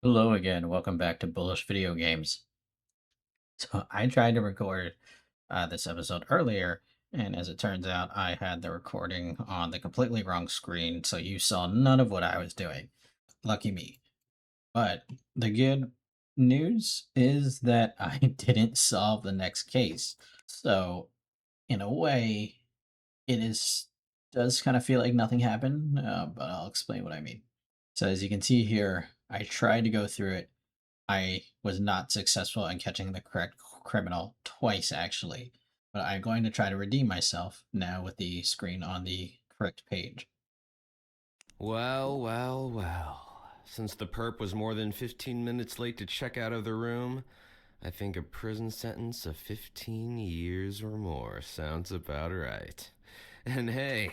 Hello again. Welcome back to Bullish Video Games. So I tried to record this episode earlier, and as it turns out, I had the recording on the completely wrong screen, so you saw none of what I was doing. Lucky me. But the good news is that I didn't solve the next case. So in a way, it does kind of feel like nothing happened, but I'll explain what I mean. So as you can see here, I tried to go through it. I was not successful in catching the correct criminal twice, actually. But I'm going to try to redeem myself now with the screen on the correct page. Well. Since the perp was more than 15 minutes late to check out of the room, I think a prison sentence of 15 years or more sounds about right. And hey,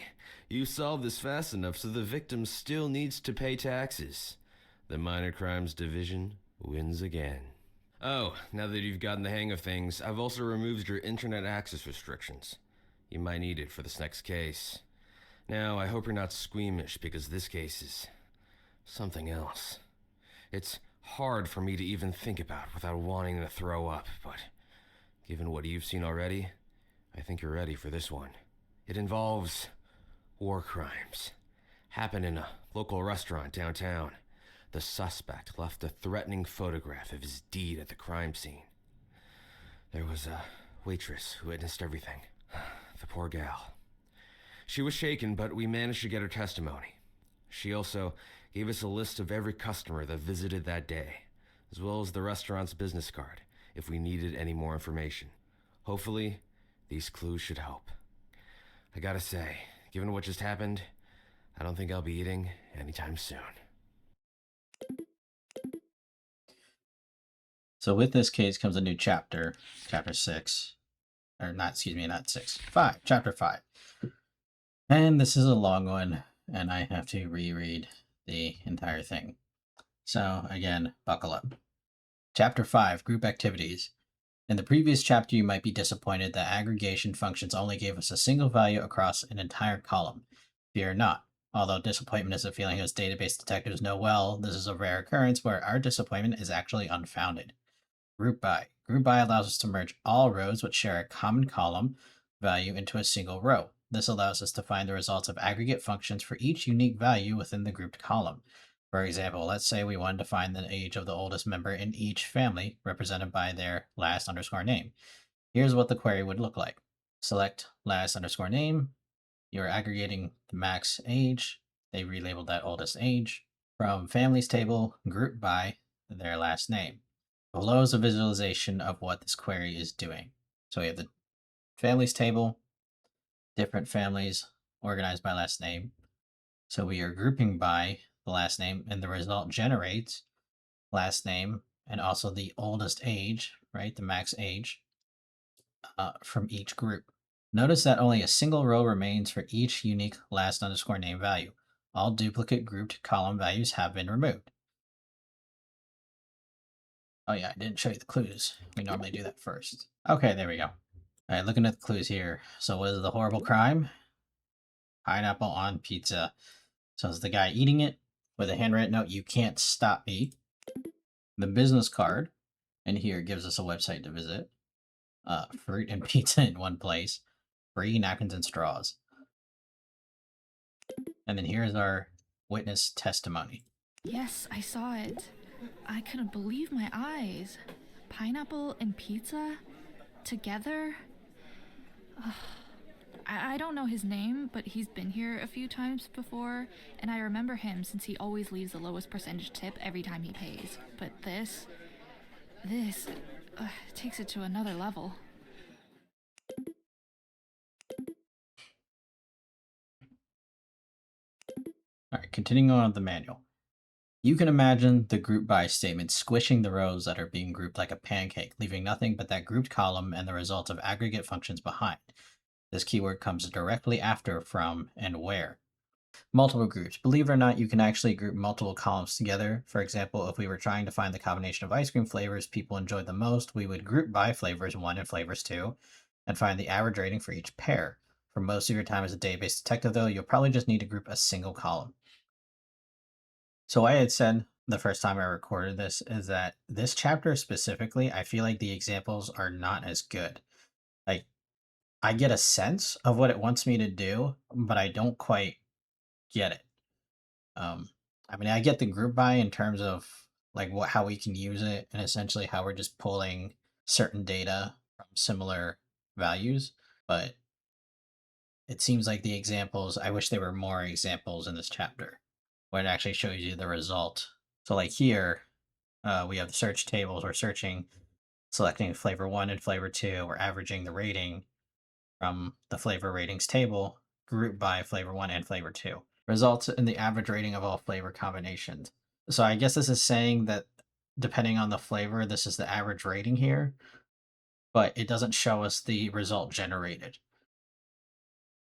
you solved this fast enough so the victim still needs to pay taxes. The Minor Crimes Division wins again. Oh, now that you've gotten the hang of things, I've also removed your internet access restrictions. You might need it for this next case. Now, I hope you're not squeamish because this case is something else. It's hard for me to even think about without wanting to throw up, but given what you've seen already, I think you're ready for this one. It involves war crimes. Happened in a local restaurant downtown. The suspect left a threatening photograph of his deed at the crime scene. There was a waitress who witnessed everything. The poor gal. She was shaken, but we managed to get her testimony. She also gave us a list of every customer that visited that day, as well as the restaurant's business card, if we needed any more information. Hopefully, these clues should help. I gotta say, given what just happened, I don't think I'll be eating anytime soon. So with this case comes a new chapter, chapter 6. Or not, excuse me, not 6. 5, chapter 5. And this is a long one, and I have to reread the entire thing. So again, buckle up. Chapter 5, Group Activities. In the previous chapter, you might be disappointed that aggregation functions only gave us a single value across an entire column. Fear not. Although disappointment is a feeling as database detectives know well, this is a rare occurrence where our disappointment is actually unfounded. Group by. Group by allows us to merge all rows which share a common column value into a single row. This allows us to find the results of aggregate functions for each unique value within the grouped column. For example, let's say we wanted to find the age of the oldest member in each family, represented by their last underscore name. Here's what the query would look like. Select last underscore name. You're aggregating the max age. They relabeled that oldest age. From families table, group by their last name. Below is a visualization of what this query is doing. So we have the families table, different families organized by last name. So we are grouping by the last name, and the result generates last name and also the oldest age, right? The max age from each group. Notice that only a single row remains for each unique last underscore name value. All duplicate grouped column values have been removed. Oh yeah, I didn't show you the clues. We normally do that first. Okay, there we go. All right, looking at the clues here. So what is the horrible crime? Pineapple on pizza. So it's the guy eating it with a handwritten note, "You can't stop me." The business card, and here it gives us a website to visit. Fruit and pizza in one place. Free napkins and straws. And then here's our witness testimony. Yes, I saw it. I couldn't believe my eyes. Pineapple and pizza? Together? I don't know his name, but he's been here a few times before, and I remember him since he always leaves the lowest percentage tip every time he pays. But this takes it to another level. All right, continuing on with the manual. You can imagine the group by statement squishing the rows that are being grouped like a pancake, leaving nothing but that grouped column and the results of aggregate functions behind. This keyword comes directly after from and where. Multiple groups. Believe it or not, you can actually group multiple columns together. For example, if we were trying to find the combination of ice cream flavors people enjoyed the most, we would group by flavors 1 and flavors 2 and find the average rating for each pair. For most of your time as a database detective, though, you'll probably just need to group a single column. So I had said the first time I recorded this is that this chapter specifically, I feel like the examples are not as good. Like, I get a sense of what it wants me to do, but I don't quite get it. Um, I mean, I get the group by in terms of like how we can use it and essentially how we're just pulling certain data from similar values, but it seems like the examples, I wish there were more examples in this chapter where it actually shows you the result. So like here, we have the search tables. We're searching, selecting flavor 1 and flavor 2. We're averaging the rating from the flavor ratings table grouped by flavor 1 and flavor 2. Results in the average rating of all flavor combinations. So I guess this is saying that depending on the flavor, this is the average rating here, but it doesn't show us the result generated.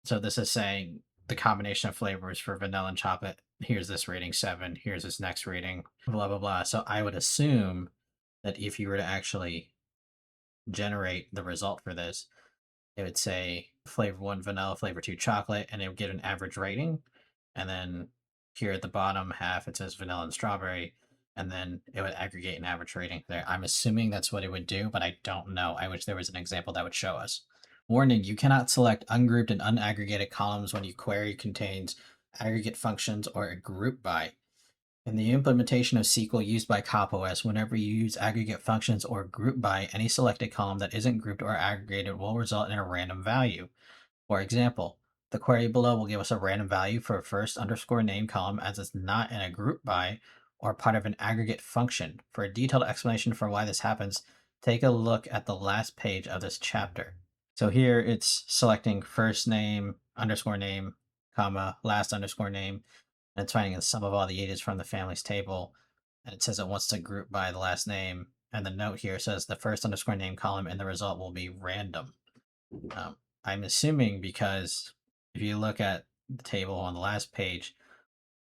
So this is saying the combination of flavors for vanilla and chocolate. Here's this rating 7. Here's this next rating, blah, blah, blah. So I would assume that if you were to actually generate the result for this, it would say flavor 1 vanilla, flavor 2 chocolate, and it would get an average rating. And then here at the bottom half, it says vanilla and strawberry, and then it would aggregate an average rating there. I'm assuming that's what it would do, but I don't know. I wish there was an example that would show us. Warning, you cannot select ungrouped and unaggregated columns when your query contains aggregate functions or a group by. In the implementation of SQL used by CopOS, whenever you use aggregate functions or group by, any selected column that isn't grouped or aggregated will result in a random value. For example, the query below will give us a random value for a first underscore name column as it's not in a group by or part of an aggregate function. For a detailed explanation for why this happens, take a look at the last page of this chapter. So here it's selecting first name, underscore name, comma, last underscore name, and it's finding the sum of all the ages from the family's table. And it says it wants to group by the last name. And the note here says the first underscore name column and the result will be random. I'm assuming because if you look at the table on the last page,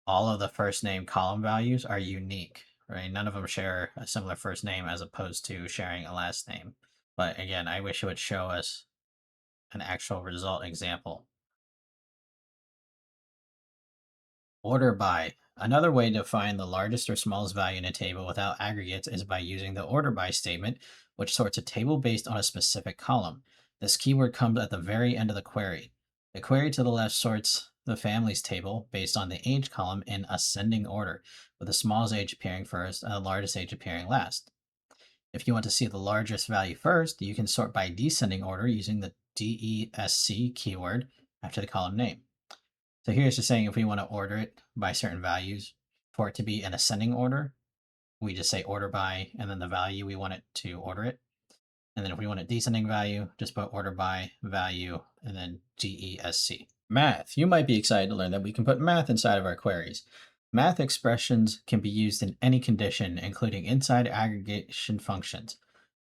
all of the first name column values are unique, right? None of them share a similar first name as opposed to sharing a last name. But again, I wish it would show us an actual result example. Order by. Another way to find the largest or smallest value in a table without aggregates is by using the order by statement, which sorts a table based on a specific column. This keyword comes at the very end of the query. The query to the left sorts the families table based on the age column in ascending order, with the smallest age appearing first and the largest age appearing last. If you want to see the largest value first, you can sort by descending order using the DESC keyword after the column name. So here's just saying if we want to order it by certain values, for it to be in ascending order, we just say order by and then the value we want it to order it. And then if we want a descending value, just put order by value and then DESC. Math. You might be excited to learn that we can put math inside of our queries. Math expressions can be used in any condition, including inside aggregation functions.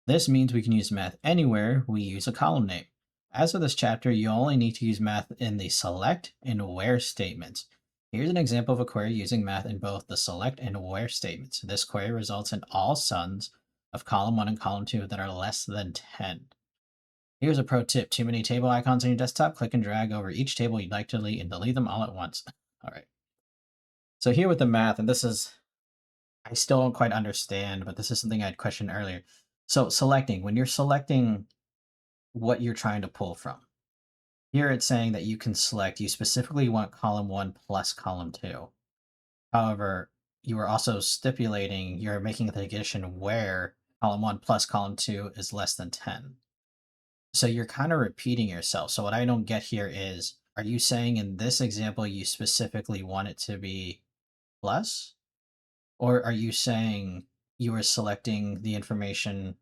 This means we can use math anywhere we use a column name. As for this chapter, you only need to use math in the select and where statements. Here's an example of a query using math in both the select and where statements. This query results in all sums of column 1 and column 2 that are less than 10. Here's a pro tip. Too many table icons on your desktop, click and drag over each table you'd like to delete and delete them all at once. All right. So here with the math, and this is, I still don't quite understand, but this is something I'd questioned earlier. So selecting, when you're selecting what you're trying to pull from, here it's saying that you can select, you specifically want column 1 plus column 2. However, you are also stipulating, you're making the condition where column 1 plus column 2 is less than 10. So you're kind of repeating yourself. So what I don't get here is, are you saying in this example you specifically want it to be plus? Or are you saying you are selecting the information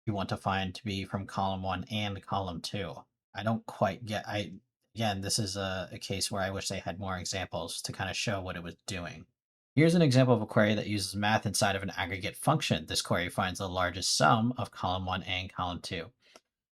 you want to find to be from column 1 and column 2? I don't quite get, again, this is a case where I wish they had more examples to kind of show what it was doing. Here's an example of a query that uses math inside of an aggregate function. This query finds the largest sum of column 1 and column 2.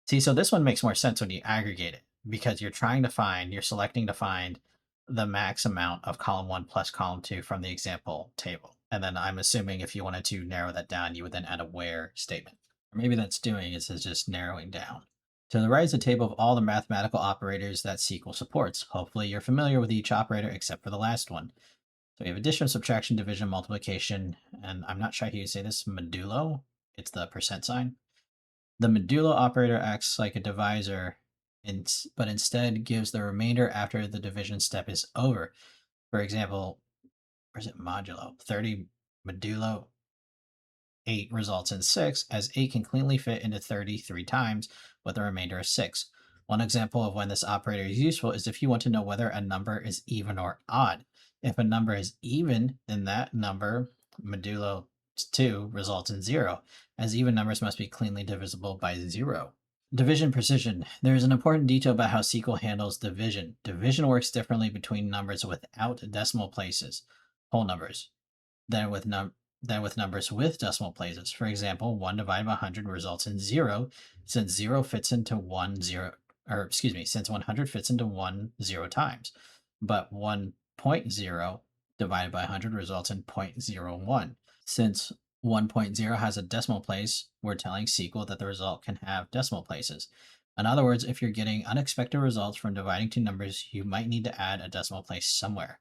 See, so this one makes more sense when you aggregate it because you're selecting to find the max amount of column 1 plus column 2 from the example table. And then I'm assuming if you wanted to narrow that down, you would then add a where statement. Or maybe that's doing is just narrowing down. To the right is a table of all the mathematical operators that SQL supports. Hopefully you're familiar with each operator except for the last one. So we have addition, subtraction, division, multiplication, and I'm not sure how you say this, modulo. It's the percent sign. The modulo operator acts like a divisor, but instead gives the remainder after the division step is over. For example, where's it modulo? 30 modulo 8 results in 6, as 8 can cleanly fit into 33 times, with the remainder is 6. One example of when this operator is useful is if you want to know whether a number is even or odd. If a number is even, then that number, modulo 2, results in 0, as even numbers must be cleanly divisible by 0. Division precision. There is an important detail about how SQL handles division. Division works differently between numbers without decimal places, whole numbers, than with numbers with decimal places. For example, 1 divided by 100 results in 0, since 0 fits into 1 0, or excuse me, since 100 fits into 1 0 times. But 1.0 divided by 100 results in 0.01. Since 1.0 has a decimal place, we're telling SQL that the result can have decimal places. In other words, if you're getting unexpected results from dividing two numbers, you might need to add a decimal place somewhere.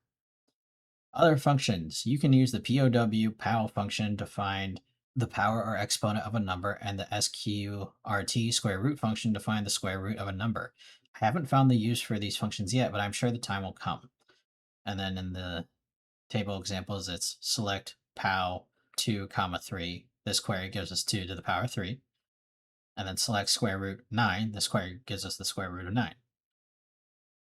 Other functions. You can use the POW function to find the power or exponent of a number, and the SQRT square root function to find the square root of a number. I haven't found the use for these functions yet, but I'm sure the time will come. And then in the table examples, it's select POW 2, 3. This query gives us 2 to the power 3. And then select square root 9. This query gives us the square root of 9.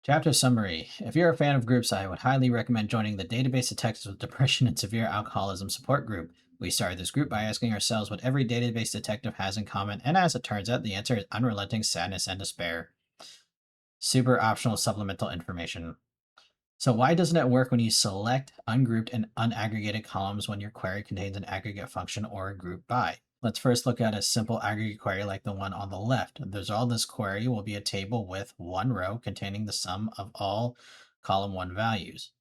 Chapter summary. If you're a fan of groups, I would highly recommend joining the Database Detectives with Depression and Severe Alcoholism support group. We started this group by asking ourselves what every database detective has in common, and as it turns out, the answer is unrelenting sadness and despair. Super optional supplemental information. So why doesn't it work when you select ungrouped and unaggregated columns when your query contains an aggregate function or a group by? Let's first look at a simple aggregate query like the one on the left. The result of this query will be a table with one row containing the sum of all column 1 values.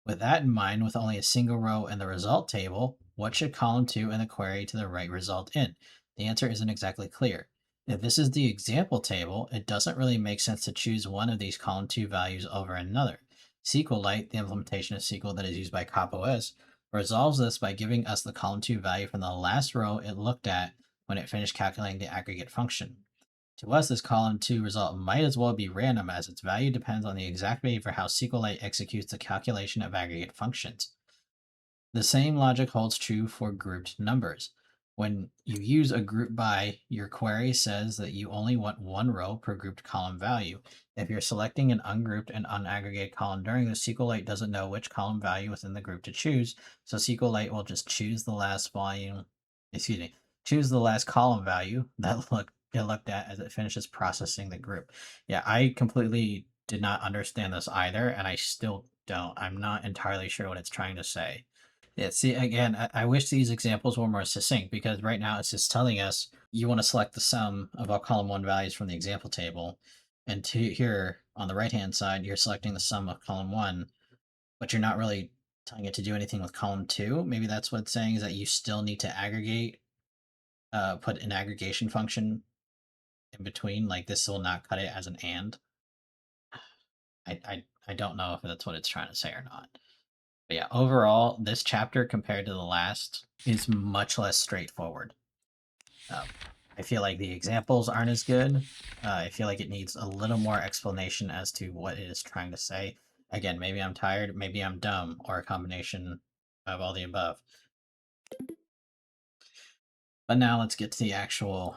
With that in mind, with only a single row in the result table, what should column 2 in the query to the right result in? The answer isn't exactly clear. If this is the example table, it doesn't really make sense to choose one of these column 2 values over another. SQLite, the implementation of SQL that is used by CopOS, resolves this by giving us the column 2 value from the last row it looked at when it finished calculating the aggregate function. To us, this column 2 result might as well be random, as its value depends on the exact behavior how SQLite executes the calculation of aggregate functions. The same logic holds true for grouped numbers. When you use a group by, your query says that you only want one row per grouped column value. If you're selecting an ungrouped and unaggregated column during this, SQLite doesn't know which column value within the group to choose, so SQLite will just choose the last column value that it looked at as it finishes processing the group. Yeah, I completely did not understand this either, and I still don't. I'm not entirely sure what it's trying to say. Yeah, see, again, I wish these examples were more succinct, because right now it's just telling us you want to select the sum of all column 1 values from the example table. And here on the right-hand side, you're selecting the sum of column 1, but you're not really telling it to do anything with column 2. Maybe that's what it's saying, is that you still need to aggregate, put an aggregation function in between. Like, this will not cut it as an and. I don't know if that's what it's trying to say or not. But yeah, overall, this chapter compared to the last is much less straightforward. I feel like the examples aren't as good. I feel like it needs a little more explanation as to what it is trying to say. Again, maybe I'm tired, maybe I'm dumb, or a combination of all the above. But now let's get to the actual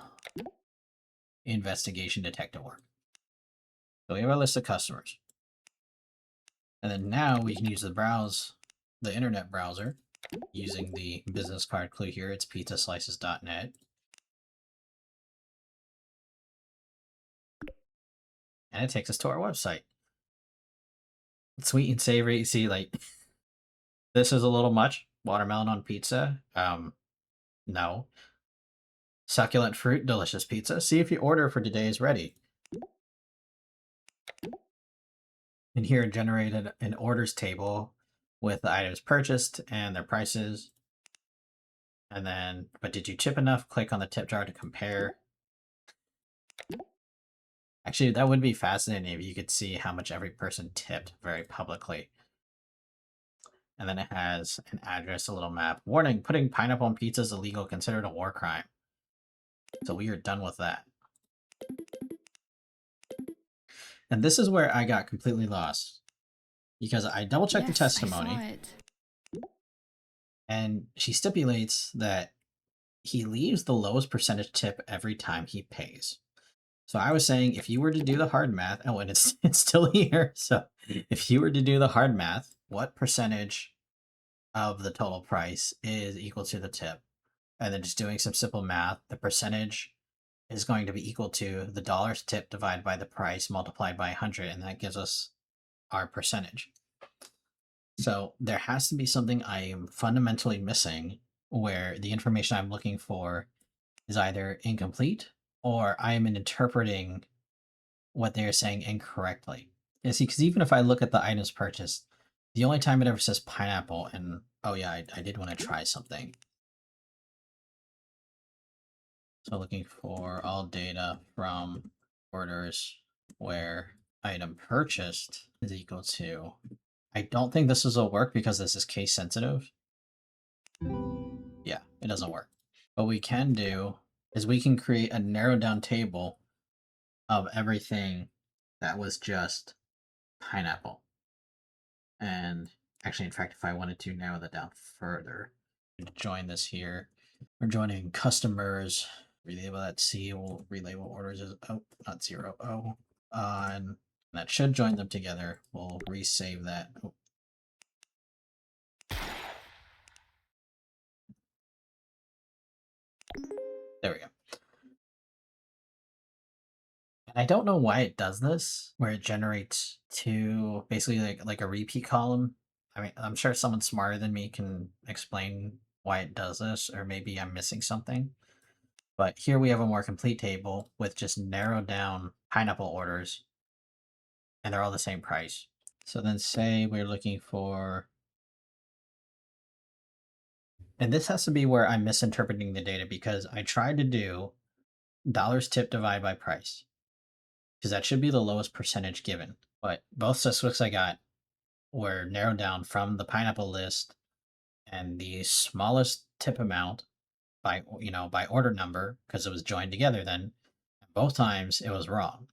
investigation detective work. So we have a list of customers. And then now we can use the internet browser, using the business card clue here. It's pizzaslices.net. And it takes us to our website. Sweet and savory. See, like, this is a little much. Watermelon on pizza. No. Succulent fruit, delicious pizza. See if your order for today is ready. And here generated an orders table with the items purchased and their prices. And then, but did you tip enough? Click on the tip jar to compare. Actually, that would be fascinating if you could see how much every person tipped very publicly. and then it has an address, a little map. Warning, putting pineapple on pizza is illegal, considered a war crime. So we are done with that. And this is where I got completely lost. Because I double-checked the testimony. I saw it. And she stipulates that he leaves the lowest percentage tip every time he pays. So I was saying, if you were to do the hard math, oh, and it's still here. So if you were to do the hard math, what percentage of the total price is equal to the tip? And then just doing some simple math, the percentage is going to be equal to the dollars tip divided by the price multiplied by 100, and that gives us our percentage. So there has to be something I am fundamentally missing where the information I'm looking for is either incomplete or I am interpreting what they're saying incorrectly. You see, because even if I look at the items purchased, the only time it ever says pineapple, and oh yeah, I did want to try something. So looking for all data from orders where item purchased is equal to. I don't think this will work because this is case sensitive. Yeah, it doesn't work. What we can do is we can create a narrowed down table of everything that was just pineapple. And actually, in fact, if I wanted to narrow that down further, join this here. We're joining customers. Relabel that C. We'll relabel orders as not 0, O. And that should join them together. We'll resave that. Oh. There we go. And I don't know why it does this, where it generates two, basically like a repeat column. I mean, I'm sure someone smarter than me can explain why it does this, or maybe I'm missing something. But here we have a more complete table with just narrowed down pineapple orders, and they're all the same price. So then say we're looking for, and this has to be where I'm misinterpreting the data because I tried to do dollars tip divided by price, because that should be the lowest percentage given. But both statistics I got were narrowed down from the pineapple list, and the smallest tip amount by by order number, because it was joined together. Then both times it was wrong.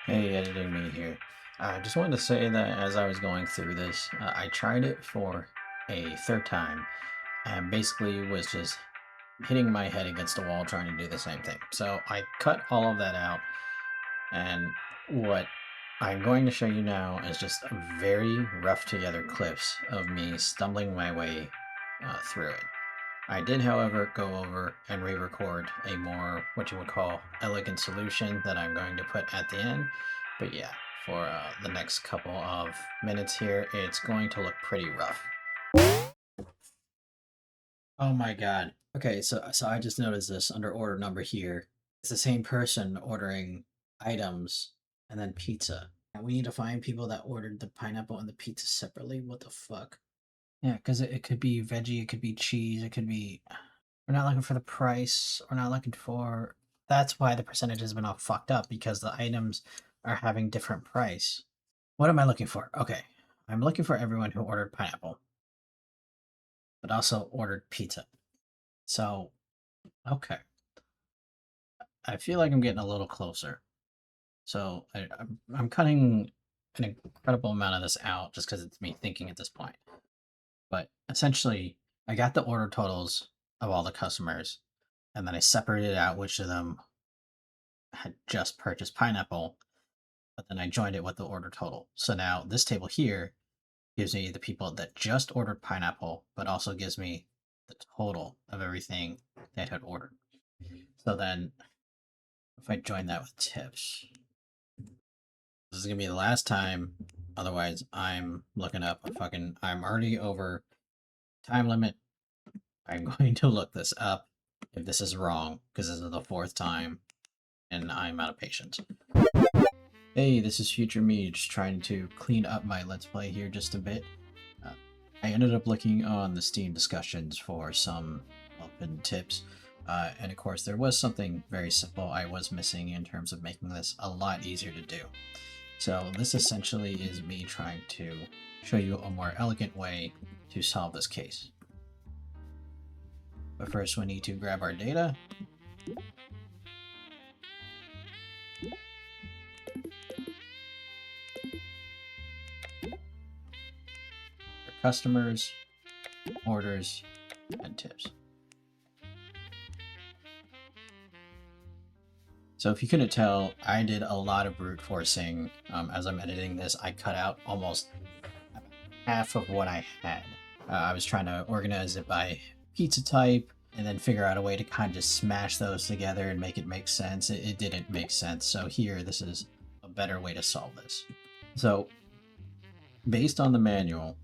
Hey, editing me here. I just wanted to say that as I was going through this, I tried it for a third time and basically was just hitting my head against the wall trying to do the same thing. So I cut all of that out, and what I'm going to show you now is just a very rough together clips of me stumbling my way through it. I did, however, go over and re-record a more, what you would call, elegant solution that I'm going to put at the end. But yeah, for the next couple of minutes here, it's going to look pretty rough. Oh my god. Okay, so I just noticed this under order number here. It's the same person ordering items and then pizza. And we need to find people that ordered the pineapple and the pizza separately. What the fuck? Yeah, because it could be veggie, it could be cheese, it could be. We're not looking for the price. We're not looking for. That's why the percentage has been all fucked up, because the items are having different price. What am I looking for? Okay, I'm looking for everyone who ordered pineapple, but also ordered pizza. So, okay. I feel like I'm getting a little closer. So I'm cutting an incredible amount of this out just because it's me thinking at this point. But essentially, I got the order totals of all the customers, and then I separated out which of them had just purchased pineapple, but then I joined it with the order total. So now this table here gives me the people that just ordered pineapple, but also gives me the total of everything they had ordered. So then if I join that with tips, this is gonna be the last time. Otherwise, I'm looking up I'm already over time limit. I'm going to look this up if this is wrong, because this is the fourth time and I'm out of patience. Hey, this is Future Me, just trying to clean up my Let's Play here just a bit. I ended up looking on the Steam discussions for some help and tips, and of course there was something very simple I was missing in terms of making this a lot easier to do. So this essentially is me trying to show you a more elegant way to solve this case. But first we need to grab our data. For customers, orders, and tips. So if you couldn't tell, I did a lot of brute forcing. As I'm editing this, I cut out almost half of what I had. I was trying to organize it by pizza type and then figure out a way to kind of just smash those together and make it make sense. It didn't make sense. So here, this is a better way to solve this. So based on the manual,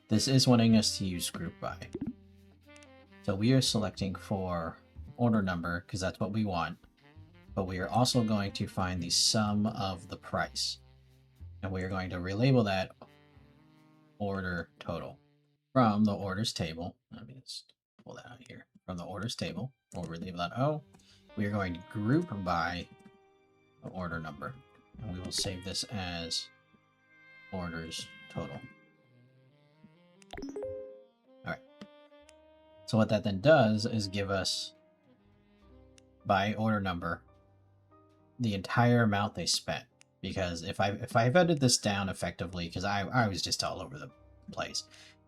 this is wanting us to use group by. So we are selecting for order number because that's what we want, but we are also going to find the sum of the price. And we are going to relabel that order total from the orders table. Let me just pull that out here. From the orders table, we'll relabel that O. We are going to group by the order number, and we will save this as orders total. All right. So what that then does is give us by order number the entire amount they spent. Because if I've edited this down effectively, because I was just all over the place.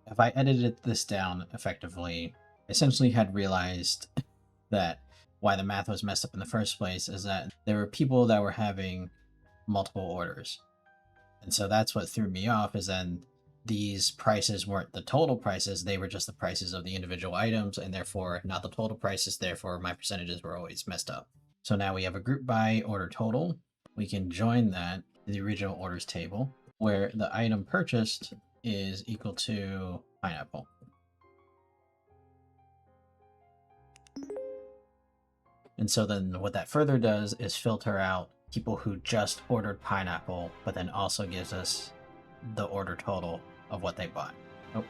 If I edited this down effectively, essentially had realized that why the math was messed up in the first place is that there were people that were having multiple orders. And so that's what threw me off, is then these prices weren't the total prices, they were just the prices of the individual items, and therefore not the total prices, therefore my percentages were always messed up. So now we have a group by order total. We can join that to the original orders table where the item purchased is equal to pineapple. And so then what that further does is filter out people who just ordered pineapple, but then also gives us the order total of what they bought. Oh,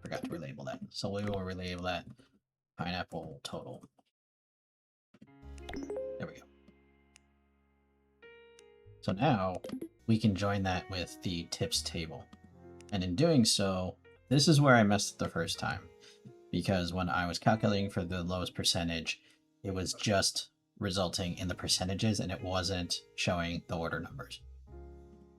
forgot to relabel that. So we will relabel that pineapple total. There we go. So now we can join that with the tips table. And in doing so, this is where I messed up the first time, because when I was calculating for the lowest percentage, it was just resulting in the percentages and it wasn't showing the order numbers.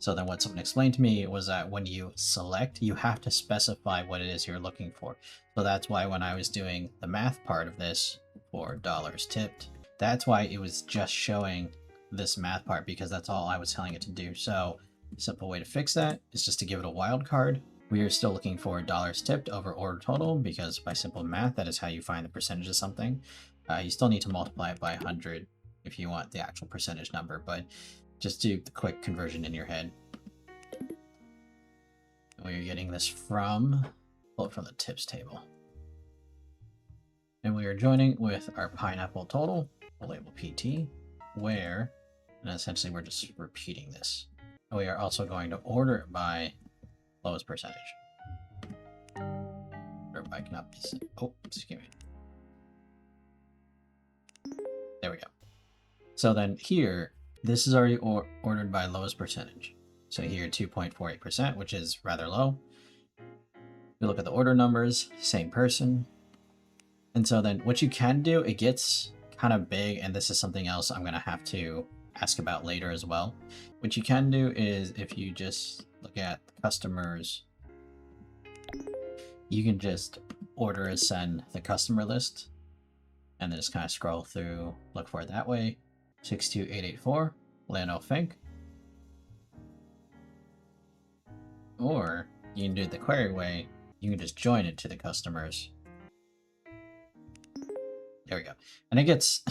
So then what someone explained to me was that when you select, you have to specify what it is you're looking for. So that's why when I was doing the math part of this for dollars tipped, that's why it was just showing this math part, because that's all I was telling it to do. So a simple way to fix that is just to give it a wildcard. We are still looking for dollars tipped over order total, because by simple math, that is how you find the percentage of something. You still need to multiply it by 100 if you want the actual percentage number, but just do the quick conversion in your head. We're getting this from the tips table. And we are joining with our pineapple total, we'll label PT, where, and essentially we're just repeating this. And we are also going to order it by lowest percentage. Order by cannot be, oh, excuse me. There we go. So then here, this is already ordered by lowest percentage. So here 2.48%, which is rather low. We look at the order numbers, same person. And so then what you can do, it gets kind of big, and this is something else I'm going to have to ask about later as well. What you can do is if you just look at customers, you can just order ascend the customer list and then just kind of scroll through, look for it that way. 62884, Lano Fink. Or you can do it the query way, you can just join it to the customers. There we go. And it gets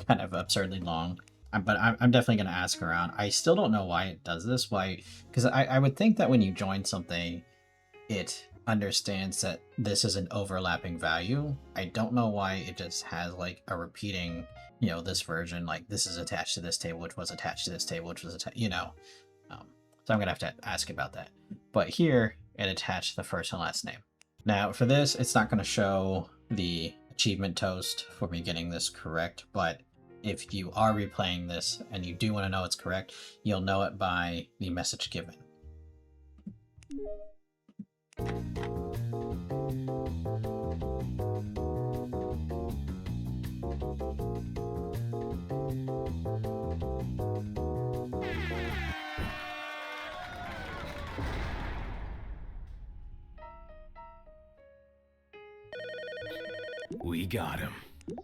kind of absurdly long, but I'm definitely going to ask around. I still don't know why it does this. Why? Because I would think that when you join something, it understands that this is an overlapping value. I don't know why it just has like a repeating, you know, this version, like this is attached to this table, which was attached to this table, which was attached, you know. So I'm going to have to ask about that. But here, it attached the first and last name. Now, for this, it's not going to show the achievement toast for me getting this correct, but if you are replaying this and you do want to know it's correct, you'll know it by the message given. We got him.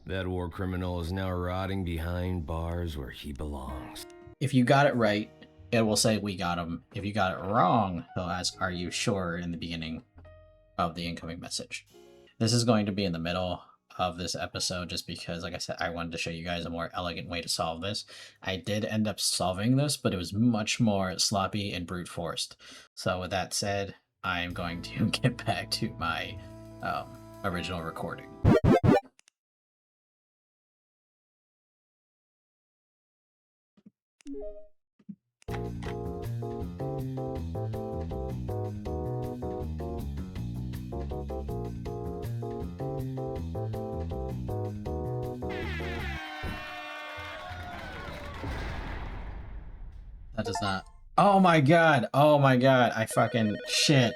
That war criminal is now rotting behind bars where he belongs. If you got it right, it will say we got him. If you got it wrong, it'll ask, are you sure, in the beginning of the incoming message. This is going to be in the middle of this episode just because, like I said, I wanted to show you guys a more elegant way to solve this. I did end up solving this, but it was much more sloppy and brute forced. So with that said, I am going to get back to my original recording. That does not. Oh my god! Oh my god! I fucking shit.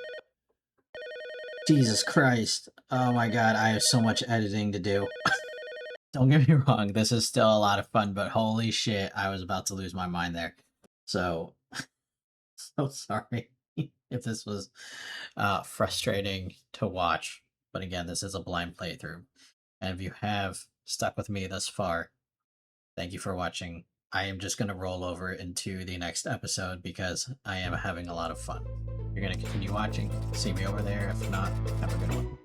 Jesus Christ. Oh my god, I have so much editing to do. Don't get me wrong, this is still a lot of fun, but holy shit, I was about to lose my mind there. So, so sorry if this was frustrating to watch. But again, this is a blind playthrough. And if you have stuck with me thus far, thank you for watching. I am just going to roll over into the next episode because I am having a lot of fun. You're going to continue watching. See me over there. If not, have a good one.